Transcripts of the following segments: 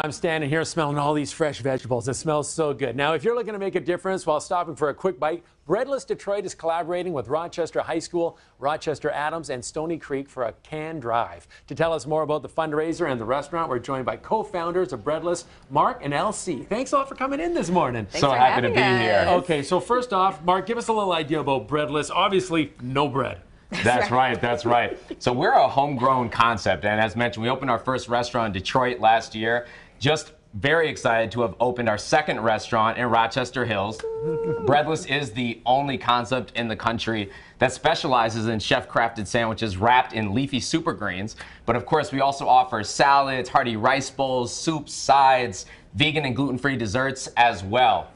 I'm standing here smelling all these fresh vegetables. It smells so good. Now, if you're looking to make a difference while stopping for a quick bite, Breadless Detroit is collaborating with Rochester High School, Rochester Adams, and Stony Creek for a can drive. To tell us more about the fundraiser and the restaurant, we're joined by co-founders of Breadless, Mark and LC. Thanks a lot for coming in this morning. So happy to be here. Okay, so first off, Mark, give us a little idea about Breadless. Obviously, no bread. That's right, that's right. So we're a homegrown concept, and as mentioned, we opened our first restaurant in Detroit last year. Just very excited to have opened our second restaurant in Rochester Hills. Breadless is the only concept in the country that specializes in chef-crafted sandwiches wrapped in leafy super greens. But of course, we also offer salads, hearty rice bowls, soups, sides, vegan and gluten-free desserts as well.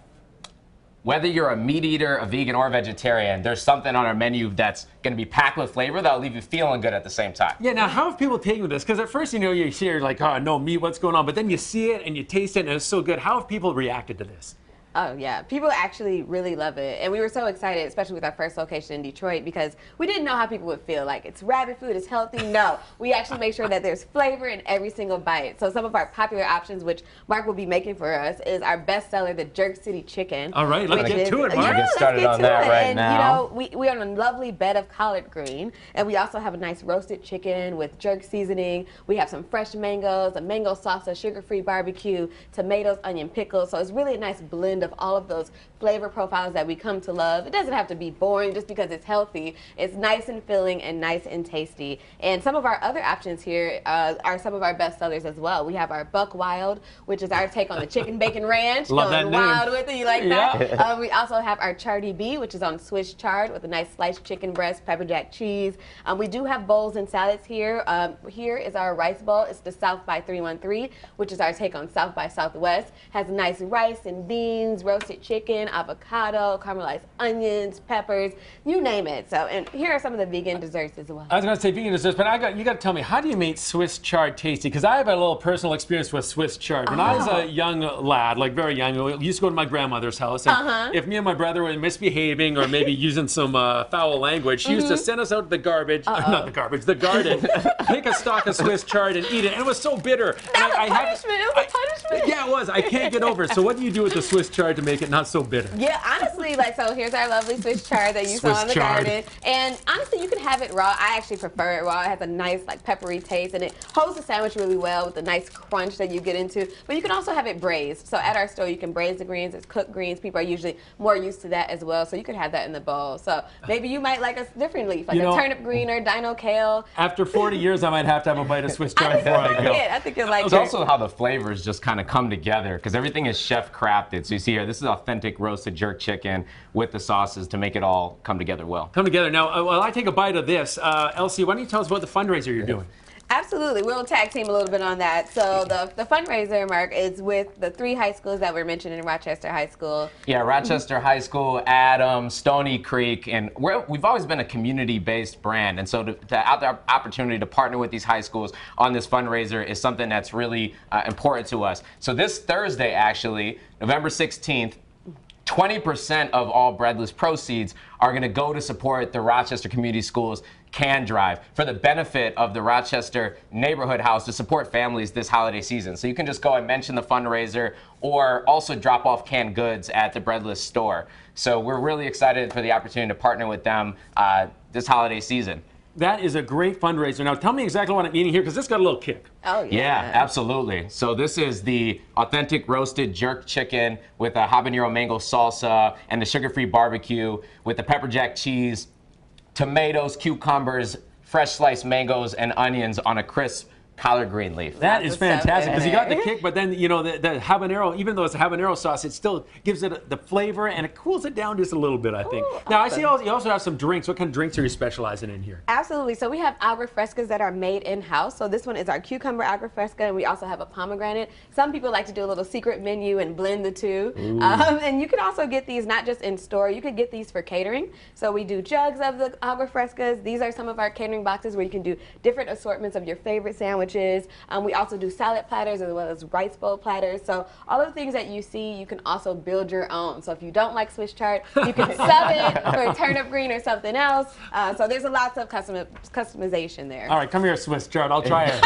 Whether you're a meat eater, a vegan, or a vegetarian, there's something on our menu that's going to be packed with flavor that'll leave you feeling good at the same time. Yeah, now how have people taken this? Because at first, you hear like, oh, no meat, what's going on? But then you see it and you taste it and it's so good. How have people reacted to this? Oh, yeah. People actually really love it. And we were so excited, especially with our first location in Detroit, because we didn't know how people would feel. Like, it's rabbit food, it's healthy. No. We actually make sure that there's flavor in every single bite. So some of our popular options, which Mark will be making for us, is our bestseller, the Jerk City Chicken. All right, let's get to it, Mark. Yeah, get started on that right now. And, we're on a lovely bed of collard green. And we also have a nice roasted chicken with jerk seasoning. We have some fresh mangoes, a mango salsa, sugar-free barbecue, tomatoes, onion, pickles. So it's really a nice blend of all of those flavor profiles that we come to love. It doesn't have to be boring just because it's healthy. It's nice and filling and nice and tasty. And some of our other options here are some of our best sellers as well. We have our Buck Wild, which is our take on the chicken bacon ranch. Love that Going name. wild with it, you like that? Yeah. We also have our Chardy B, which is on Swiss chard with a nice sliced chicken breast, pepper jack cheese. We do have bowls and salads here. Here is our rice bowl. It's the South by 313, which is our take on South by Southwest. Has nice rice and beans, roasted chicken, avocado, caramelized onions, peppers, you name it. So, and here are some of the vegan desserts as well. I was going to say vegan desserts, but you got to tell me, how do you make Swiss chard tasty? Because I have a little personal experience with Swiss chard. When I was a young lad, like very young, we used to go to my grandmother's house, and if me and my brother were misbehaving or maybe using some foul language, she used to send us out to the garbage, not the garbage, the garden, pick a stalk of Swiss chard and eat it, and it was so bitter. That was punishment. It was a punishment. Yeah, it was. I can't get over it. So what do you do with the Swiss chard to make it not so bitter? Yeah, honestly, so here's our lovely Swiss chard that you saw in the garden. And honestly, you can have it raw. I actually prefer it raw. It has a nice, peppery taste, and it holds the sandwich really well with the nice crunch that you get into. But you can also have it braised. So at our store, you can braise the greens. It's cooked greens. People are usually more used to that as well. So you could have that in the bowl. So maybe you might like a different leaf, like a turnip green or dino kale. After 40 years, I might have to have a bite of Swiss chard before I go. I think you'll like it. It's also how the flavors just kind of come together, because everything is chef crafted. So you see here, this is authentic roasted jerk chicken with the sauces to make it all come together well. Come together. Now, while I take a bite of this, LC, why don't you tell us about the fundraiser you're doing? Absolutely. We'll tag team a little bit on that. So the fundraiser, Mark, is with the 3 high schools that were mentioned in Rochester High School. Yeah, Rochester High School, Adams, Stony Creek, and we've always been a community-based brand. And so to have the opportunity to partner with these high schools on this fundraiser is something that's really important to us. So this Thursday, actually, November 16th, 20% of all Breadless proceeds are going to go to support the Rochester Community Schools Can Drive for the benefit of the Rochester Neighborhood House to support families this holiday season. So you can just go and mention the fundraiser or also drop off canned goods at the Breadless store. So we're really excited for the opportunity to partner with them this holiday season. That is a great fundraiser. Now, tell me exactly what I'm eating here, because this got a little kick. Oh, yeah. Yeah, absolutely. So this is the authentic roasted jerk chicken with a habanero mango salsa and the sugar-free barbecue with the pepper jack cheese, tomatoes, cucumbers, fresh sliced mangoes, and onions on a crisp collard green leaf. That is fantastic, because you got the kick, but then, the habanero, even though it's a habanero sauce, it still gives it the flavor, and it cools it down just a little bit, I think. Ooh, now, awesome. I see you also have some drinks. What kind of drinks are you specializing in here? Absolutely. So we have agua frescas that are made in-house. So this one is our cucumber agua fresca, and we also have a pomegranate. Some people like to do a little secret menu and blend the two. And you can also get these not just in store. You could get these for catering. So we do jugs of the agua frescas. These are some of our catering boxes where you can do different assortments of your favorite sandwiches. sandwiches. We also do salad platters as well as rice bowl platters. So all of the things that you see, you can also build your own. So if you don't like Swiss chard, you can sub it for turnip green or something else. So there's a lot of customization there. All right, come here, Swiss chard. I'll try it.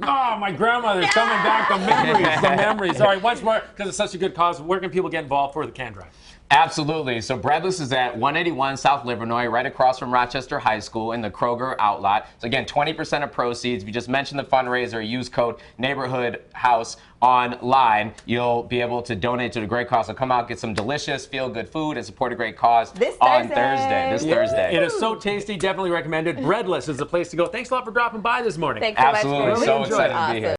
Oh, my grandmother's coming back. The memories, the memories. All right, once more, because it's such a good cause, where can people get involved for the can drive? Absolutely. So Breadless is at 181 South Livernois, right across from Rochester High School in the Kroger outlot. So again, 20% of proceeds. If you just mention the fundraiser, use code Neighborhood House online, you'll be able to donate to the great cause. So come out, get some delicious, feel-good food, and support a great cause this on Thursday. This Thursday. It is so tasty. Definitely recommended. Breadless is the place to go. Thanks a lot for dropping by this morning. Thanks so much. Absolutely. Really So enjoyed excited it. to be here.